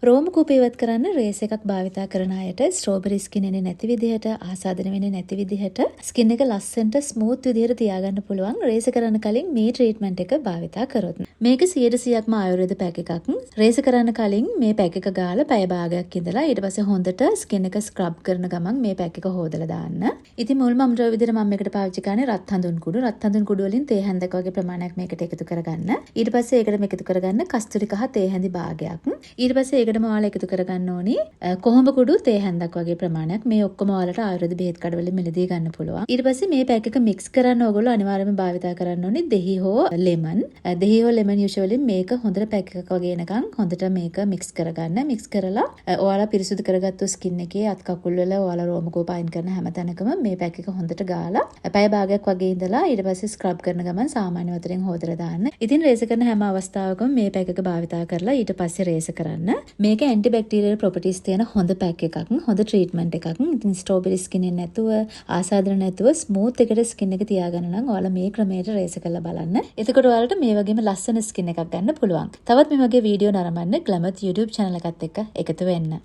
රෝම කූප ඉවත් කරන්න රේස් එකක් භාවිතා කරන අයට ස්ට්‍රෝබෙරි ස්කින් එන්නේ නැති විදිහට ආසාදනය වෙන්නේ නැති විදිහට ස්කින් එක ලස්සනට ස්මූත් විදිහට තියාගන්න පුළුවන් රේස් කරන්න කලින් මේ ට්‍රීට්මන්ට් එක භාවිතා කරොත්. මේක 100%ක්ම ආයුර්වේද පැක් එකක්. රේස් කරන්න කලින් මේ පැක් එක ගාලා පැය භාගයක් ඉඳලා ඊට පස්සේ හොඳට ස්කින් එක ස්ක්‍රබ් කරන ගමන් මේ පැක් එක හොදලා දාන්න. ඉතින් මුල්ම අමුද්‍රව්‍ය විදිහට මම මේකට පාවිච්චි කරන්නේ රත් හඳුන් කුඩු. රත් හඳුන් කුඩු වලින් තේ හැන්දක වගේ ප්‍රමාණයක් මේකට එකතු කරගන්න. ඊට පස්සේ ඒකට මේක එකතු කරගන්න කස්තුරි කහ තේ හැඳි භාගයක්. ඊට පස්සේ ඒකටම ඔයාලා එකතු කරගන්න ඕනි කොහොඹ කුඩු තේ හැන්දක් වගේ ප්‍රමාණයක්. මේ ඔක්කොම ඔයාලට ආයුර්වේද බෙහෙත් කඩවලින් මිලදී ගන්න පුළුවන්. ඊට පස්සේ මේ පැක් එක මික්ස් කරන්න ඕගොල්ලෝ අනිවාර්යයෙන්ම භාවිතා කරන්න ඕනි දෙහි හෝ ලෙමන්. දෙහි හෝ ලෙමන් යුෂුවලි මේක හොඳට පැක් එකක් වගේ එනකන් හොඳට මේක මික්ස් කරගන්න. මික්ස් කරලා ඔයාලා පිරිසුදු කරගත්තු ස්කින් එකේ අත් කකුල් වල ඔයාලා රෝම කෝප අයින් කරන හැම තැනකම මේ පැක් එක හොඳට ගාලා පැය භාගයක් වගේ ඉඳලා ඊට පස්සේ ස්ක්‍රබ් කරන ගමන් සාමාන්‍ය වතුරෙන් හොදලා දාන්න. ඉතින් රේස කරන හැම අවස්ථාවකම මේ පැක් එක භාවිතා කරලා ඊට පස්සේ රේස කරන්න. මේක ඇන්ටිබැක්ටීරියල් ප්‍රොපර්ටිස් තියෙන හොඳ පැක් එකක්. හොඳ ට්‍රීට්මන්ට් එකක්. ඉතින් ස්ට්‍රෝබෙරි ස්කින් එක නැතුව ආසාදන නැතුව ස්මූත් එකට ස්කින් එක තියාගන්න නම් ඔයාලා මේ ක්‍රමයට රේස කරලා බලන්න. එතකොට ඔයාලට මේ වගේම ලස්සන ස්කින් එකක් ගන්න පුළුවන්. තවත් මේ වගේ වීඩියෝ නරඹන්න ග්ලැමර් YouTube channel එකත් එක්ක එකතු වෙන්න.